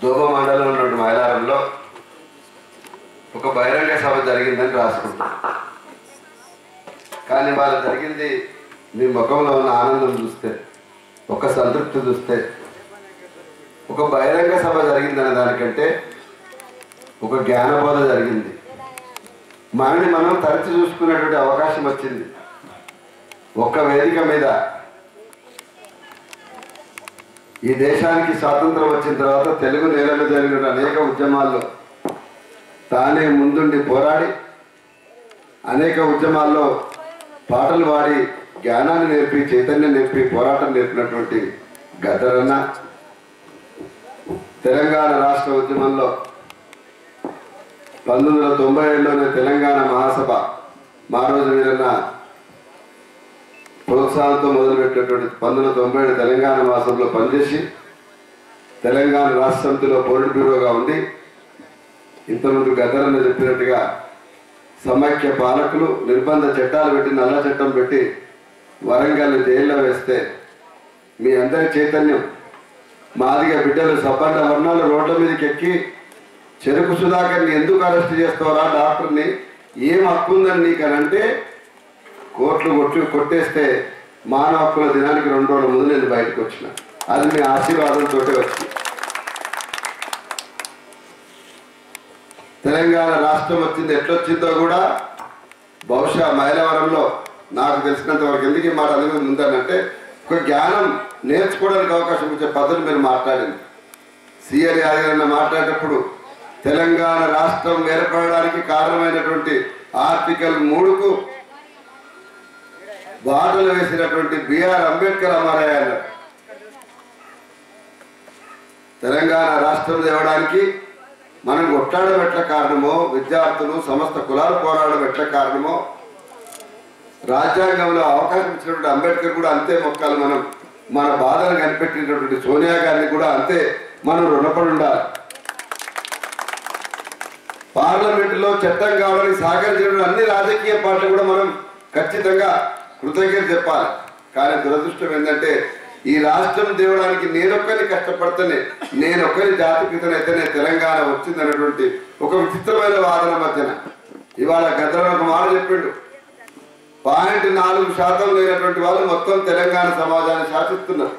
దోమ మండలంలో ఉన్నటువంటి మైలారంలో ఒక బహిరంగ సభ జరిగిందని రాసుకుంటాం. కానీ వాళ్ళు జరిగింది మీ ముఖంలో ఉన్న ఆనందం చూస్తే, ఒక సంతృప్తి చూస్తే, ఒక బహిరంగ సభ జరిగిందనే దానికంటే ఒక జ్ఞానబోధ జరిగింది. మనని మనం తరచి చూసుకునేటువంటి అవకాశం వచ్చింది. ఒక్క వేదిక మీద ఈ దేశానికి స్వాతంత్రం వచ్చిన తర్వాత తెలుగు నేల మీద జరిగిన అనేక ఉద్యమాల్లో తానే ముందుండి పోరాడి అనేక ఉద్యమాల్లో పాటలు పాడి జ్ఞానాన్ని నేర్పి చైతన్యం నేర్పి పోరాటం నేర్పినటువంటి గద్దరన్న తెలంగాణ రాష్ట్ర ఉద్యమంలో 1997లోనే తెలంగాణ మహాసభ మా రోజు వీరన్న ప్రోత్సాహంతో మొదలుపెట్టినటువంటి 1997 తెలంగాణ మహాసభలో పనిచేసి తెలంగాణ రాష్ట్ర సమితిలో పోలిట్ బ్యూరోగా ఉండి ఇంతకుముందు గద్దరన్న చెప్పినట్టుగా సమైక్య పాలకులు నిర్బంధ చట్టాలు పెట్టి నల్ల చట్టం పెట్టి వరంగల్ జైల్లో వేస్తే మీ అందరి చైతన్యం మాదిగా బిడ్డలు సబ్బండ వర్ణాలు రోడ్ల మీదకి ఎక్కి చెరుకు సుధాకర్ని ఎందుకు అరెస్ట్ చేస్తావరా డాక్టర్ని ఏం హక్కు ఉందని నీకనంటే కోట్లు కొట్టేస్తే మానవ హక్కుల దినానికి 2 రోజుల ముందు నేను బయటకు వచ్చిన. అది మీ ఆశీర్వాదంతో వచ్చింది. తెలంగాణ రాష్ట్రం వచ్చింది ఎట్లొచ్చిందో కూడా బహుశా మైలవరంలో నాకు తెలిసినంత వరకు ఎందుకు మాట అనేది ఉందనంటే ఒక జ్ఞానం నేర్చుకోవడానికి అవకాశం ఇచ్చే పద్ధతి మీరు మాట్లాడింది. సిఆర్ యాదగిరి మాట్లాడేటప్పుడు తెలంగాణ రాష్ట్రం ఏర్పడడానికి కారణమైనటువంటి ఆర్టికల్ 3కు బాటలు వేసినటువంటి బిఆర్ అంబేద్కర్ అమరయ్య అన్నారు. తెలంగాణ రాష్ట్రం తేవడానికి మనం కొట్లాడడం ఎట్ల కారణమో, విద్యార్థులు సమస్త కులాలు పోరాడడం ఎట్ల కారణమో, రాజ్యాంగంలో అవకాశం ఇచ్చినటువంటి అంబేద్కర్ కూడా అంతే మొక్కాలి. మనం మన బాధను కనిపెట్టినటువంటి సోనియా గాంధీ కూడా అంతే మనం రుణపడి ఉండాలి. పార్లమెంటులో చట్టం కావడానికి సహకరించిన అన్ని రాజకీయ పార్టీలు కూడా మనం ఖచ్చితంగా కృతజ్ఞత చెప్పాలి. కానీ దురదృష్టం ఏంటంటే ఈ రాష్ట్రం తేవడానికి నేనొక్కరిని కష్టపడితేనే, నేనొక్కరి జాతిపితనైతేనే తెలంగాణ వచ్చిందనేటువంటి ఒక విచిత్రమైన వాదన మధ్యన ఇవాళ గద్దరన్న ఒక మాట చెప్పిండు. 0.4% లేనటువంటి వాళ్ళు మొత్తం తెలంగాణ సమాజాన్ని శాసిస్తున్నారు.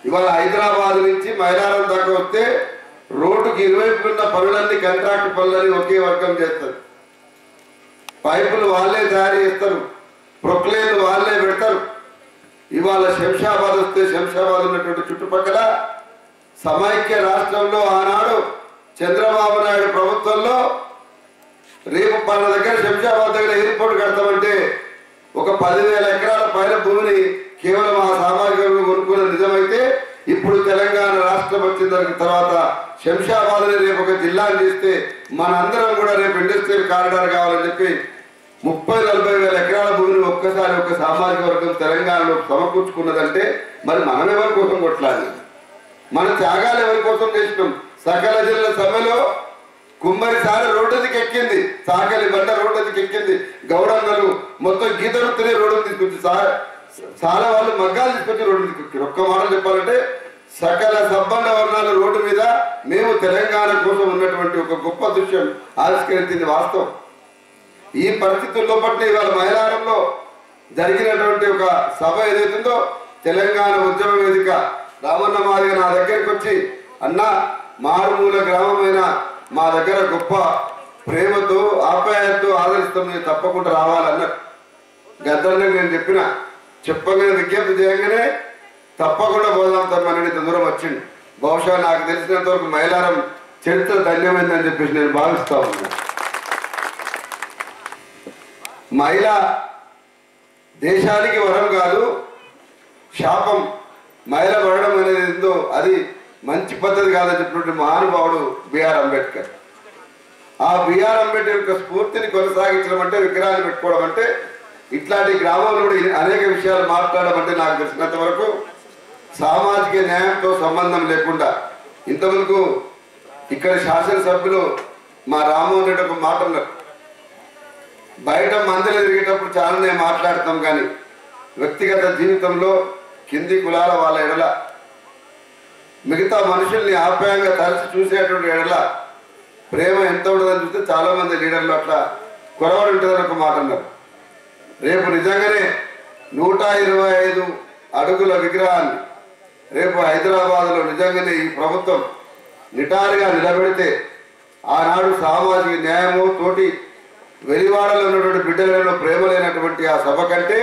ఇవాళ హైదరాబాద్ నుంచి మైలారం దాకా వస్తే రోడ్డుకి ఇరువైపులున్న పనులన్నీ కాంట్రాక్ట్ పనులని ఒకే వర్గం చేస్తారు. పైపులు వాళ్ళే తయారు చేస్తారు, ప్రొక్లేన్లు వాళ్ళే పెడతారు. ఇవాళ శంషాబాద్ వస్తే శంషాబాద్ ఉన్నటువంటి చుట్టుపక్కల సమైక్య రాష్ట్రంలో ఆనాడు చంద్రబాబు నాయుడు ప్రభుత్వంలో రేపు మన దగ్గర శంషాబాద్ దగ్గర ఎయిర్పోర్ట్ కడతామంటే ఒక 10,000 ఎకరాల పైన భూమిని కేవలం ఆ సామాజిక కొనుక్కున్న నిజమైతే ఇప్పుడు తెలంగాణ రాష్ట్రం వచ్చిన తర్వాత శంషాబాద్ని రేపు ఒక జిల్లాని చేస్తే మనందరం కూడా రేపు ఇండస్ట్రియల్ కారిడార్ కావాలని చెప్పి 30-40 వేల ఎకరాల భూమిని ఒక్కసారి ఒక సామాజిక వర్గం తెలంగాణలో సమకూర్చుకున్నదంటే మరి మనం ఎవరి కోసం కొట్లాడి, మన త్యాగాలు ఎవరి కోసం చేసినాం? సకల జిల్లా సభలో కుమ్మరిసారి రోడ్డుకి ఎక్కింది, సాకలి బండ రోడ్డుకి ఎక్కింది, గౌడన్నలు మొత్తం గీత వృత్తిని రోడ్డు తీసుకొచ్చి చాలా వాళ్ళు మగ్గాలు తీసుకొచ్చి రోడ్డు తీసుకొచ్చారు. ఒక్క మాట చెప్పాలంటే సకల సబ్బండ వర్ణాల రోడ్డు మీద మేము తెలంగాణ కోసం ఉన్నటువంటి ఒక గొప్ప దృశ్యం ఆవిష్కరించింది వాస్తవం. ఈ పరిస్థితుల్లో పట్ల ఇవాళ మైలారంలో జరిగినటువంటి ఒక సభ ఏదైతుందో తెలంగాణ ఉద్యమ వేదిక రామన్న మాదిగా నా దగ్గరికి వచ్చి అన్న మారుమూల గ్రామమైన మా దగ్గర గొప్ప ప్రేమతో ఆప్యాయతతో ఆదరిస్తాం, నేను తప్పకుండా రావాలన్నారు. గద్దరన్న నేను చెప్పగానే విజ్ఞప్తి చేయగానే తప్పకుండా పోదాం తమ్మని ఇంత దూరం వచ్చింది. బహుశా నాకు తెలిసినంత వరకు మైలారం చరిత్ర ధన్యమైందని చెప్పేసి నేను భావిస్తా ఉన్నాను. మహిళ దేశానికి వరం కాదు, శాపం. మహిళ పడడం అనేది ఏందో అది మంచి పద్ధతి కాదని చెప్పినటువంటి మహానుభావుడు బిఆర్ అంబేద్కర్. ఆ బిఆర్ అంబేద్కర్ యొక్క స్ఫూర్తిని కొనసాగించడం అంటే, విగ్రహాన్ని పెట్టుకోవడం అంటే, ఇట్లాంటి గ్రామంలో అనేక విషయాలు మాట్లాడడం అంటే నాకు తెలిసినంత వరకు సామాజిక న్యాయంతో సంబంధం లేకుండా ఇంతవరకు ఇక్కడ శాసనసభ్యులు మా రామ్మోహన్ రెడ్డి ఒక మాట ఉన్నారు, బయట మందిలో తిరిగేటప్పుడు చాలానే మాట్లాడతాం కానీ వ్యక్తిగత జీవితంలో కింది కులాల వాళ్ళ ఎడల మిగతా మనుషుల్ని ఆప్యాయంగా తరచి చూసేటువంటి ఎడల ప్రేమ ఎంత ఉండదని చూస్తే చాలా మంది లీడర్లు అట్లా కొరవడి ఉంటుందని ఒక మాట అన్నారు. రేపు నిజంగానే 125 అడుగుల విగ్రహాన్ని రేపు హైదరాబాద్లో నిజంగానే ఈ ప్రభుత్వం నిటారుగా నిలబెడితే ఆనాడు సామాజిక న్యాయము తోటి వెలివాడలో ఉన్నటువంటి బిడ్డలలో ప్రేమ లేనటువంటి ఆ సభ కంటే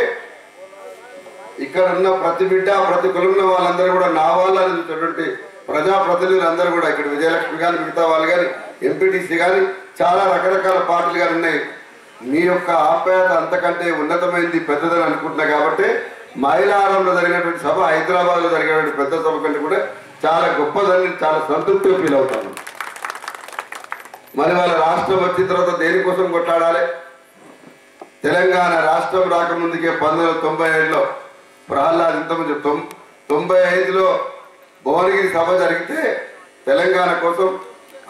ఇక్కడ ఉన్న ప్రతి బిడ్డ ప్రతి కులంలో వాళ్ళందరూ కూడా నా వాళ్ళని చూసేటువంటి ప్రజాప్రతినిధులు అందరూ కూడా ఇక్కడ విజయలక్ష్మి కానీ మిగతా వాళ్ళు కానీ ఎంపీటీసీ కానీ చాలా రకరకాల పార్టీలు కానీ ఉన్నాయి. మీ యొక్క ఆప్యాయత అంతకంటే ఉన్నతమైంది పెద్దదని అనుకుంటున్నా కాబట్టి మైలారంలో జరిగినటువంటి సభ హైదరాబాద్లో జరిగినటువంటి పెద్ద సభ కంటే కూడా చాలా గొప్పదని చాలా సంతృప్తిగా ఫీల్ అవుతాను. మరి వాళ్ళ రాష్ట్రం వచ్చిన తర్వాత దేనికోసం కొట్లాడాలి? తెలంగాణ రాష్ట్రం రాకముందుకే 1997లో ప్రహ్లాద్ ఇంతకుముందు 95లో భువనగిరి సభ జరిగితే తెలంగాణ కోసం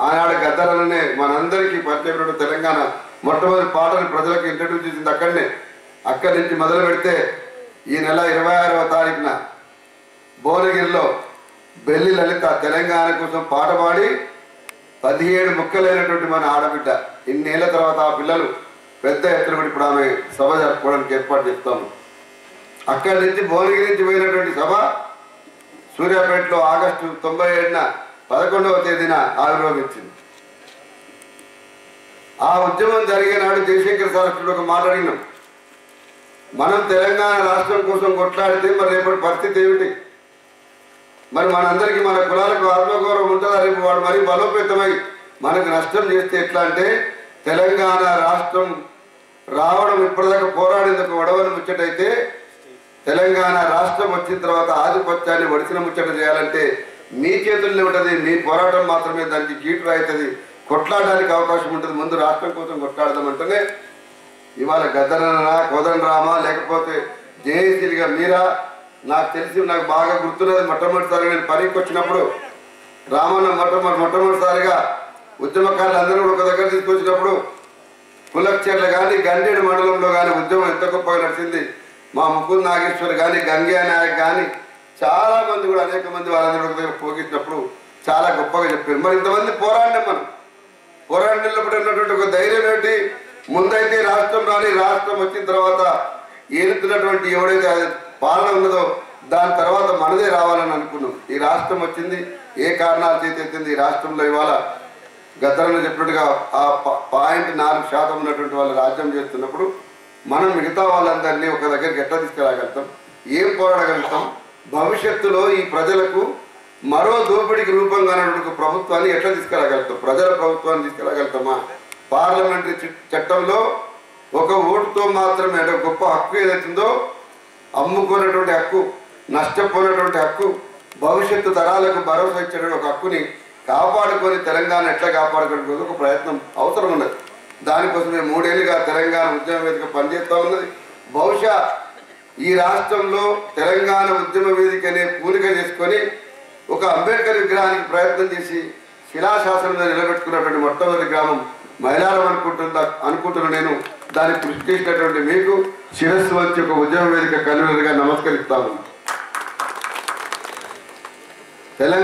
ఆనాడు గద్దరనే మనందరికీ పరిచయం తెలంగాణ మొట్టమొదటి పాటను ప్రజలకు ఇంట్రడ్యూస్ చేసింది అక్కడనే. అక్కడి నుంచి మొదలు పెడితే ఈ నెల 26వ తారీఖున భువనగిరిలో బెల్లి లలిత తెలంగాణ కోసం పాట పాడి 17 ముక్కలైనటువంటి మన ఆడబిడ్డ ఇన్నేళ్ల తర్వాత ఆ పిల్లలు పెద్ద ఎత్తున ఇప్పుడు ఆమె సభ జరుపుకోవడానికి ఏర్పాటు చేస్తాము. అక్కడి నుంచి భువనగిరి నుంచి పోయినటువంటి సభ సూర్యాపేటలో ఆగస్టు 97న 11వ తేదీన ఆవిర్భవించింది. ఆ ఉద్యమం జరిగే నాడు జయశంకర్ సార్ ఒక మాట అడిగినాం, మనం తెలంగాణ రాష్ట్రం కోసం కొట్లాడితే మరి రేపటి పరిస్థితి ఏమిటి? మరి మనందరికీ మన కులాలకు ఆత్మగౌరవం ఉంటుందా? రేపు వాడు మరీ బలోపేతమై మనకు నష్టం చేస్తే ఎట్లా అంటే తెలంగాణ రాష్ట్రం రావడం ఇప్పటిదాకా పోరాడేందుకు వడవని ముచ్చటైతే తెలంగాణ రాష్ట్రం వచ్చిన తర్వాత ఆధిపత్యాన్ని వడిసిన ముచ్చట చేయాలంటే మీ చేతుల్లో ఉంటుంది. మీ పోరాటం మాత్రమే దానికి గీటు రాయితుంది, కొట్లాడడానికి అవకాశం ఉంటుంది. ముందు రాష్ట్రం కోసం కొట్లాడదామంటేనే ఇవాళ గద్దరనా కోదండరామా లేకపోతే జేఏసీలుగా మీరా నాకు తెలిసి నాకు బాగా గుర్తున్నది. మొట్టమొదటిసారిగా నేను పనికి వచ్చినప్పుడు రామన్న మొట్టమొదటిసారిగా ఉద్యమకారులు అందరూ ఒక దగ్గర తీసుకొచ్చినప్పుడు కులక్చర్లు కానీ గండేడు మండలంలో కానీ ఉద్యమం ఎంత గొప్పగా నడిచింది. మా ముకుంద్ నాగేశ్వర్ కానీ గంగే నాయక్ కానీ చాలా మంది కూడా అనేక మంది వాళ్ళందరూ ఒక దగ్గర పోగించినప్పుడు చాలా గొప్పగా చెప్పారు. మరి ఇంతమంది పోరాడినాం. మనం పోరాడినప్పుడు ఉన్నటువంటి ఒక ధైర్యం ఏంటి? ముందైతే రాష్ట్రం రాని, రాష్ట్రం వచ్చిన తర్వాత ఏలుతున్నటువంటి ఎవడైతే పాలన ఉన్నదో దాని తర్వాత మనదే రావాలని అనుకున్నాం. ఈ రాష్ట్రం వచ్చింది ఏ కారణాలు చేతెత్తింది? ఈ రాష్ట్రంలో ఇవాళ గద్దరన్న చెప్పినట్టుగా ఆ 0.4% ఉన్నటువంటి వాళ్ళు రాజ్యం చేస్తున్నప్పుడు మనం మిగతా వాళ్ళందరినీ ఒక దగ్గరికి ఎట్లా తీసుకురాగలుగుతాం? ఏం పోరాడగలుగుతాం? భవిష్యత్తులో ఈ ప్రజలకు మరో దోపిడికి రూపంగా ఉన్నటువంటి ప్రభుత్వాన్ని ఎట్లా తీసుకురాగలుగుతాం? ప్రజల ప్రభుత్వాన్ని తీసుకురాగలుగుతామా? పార్లమెంటరీ చట్టంలో ఒక ఓటుతో మాత్రమే అంటే గొప్ప హక్కు ఏదైతుందో అమ్ముకున్నటువంటి హక్కు, నష్టపోయినటువంటి హక్కు, భవిష్యత్తు తరాలకు భరోసా ఇచ్చేటువంటి ఒక హక్కుని కాపాడుకొని తెలంగాణ ఎట్లా కాపాడుకోవడానికి ఒక ప్రయత్నం అవసరం ఉన్నది. దానికోసమే 3 ఏళ్ళుగా తెలంగాణ ఉద్యమ వేదిక పనిచేస్తూ ఉన్నది. బహుశా ఈ రాష్ట్రంలో తెలంగాణ ఉద్యమ వేదిక అనే పూలిక చేసుకొని ఒక అంబేద్కర్ విగ్రహానికి ప్రయత్నం చేసి శిలాశాసనంలో నిలబెట్టుకున్నటువంటి మొట్టమొదటి గ్రామం మైలారం అనుకుంటున్న నేను దాన్ని కృషి చేసినటువంటి మీకు శిరస్సు వచ్చి ఒక ఉద్యమ వేదిక కన్వీనర్గా నమస్కరిస్తాను. తెలంగాణ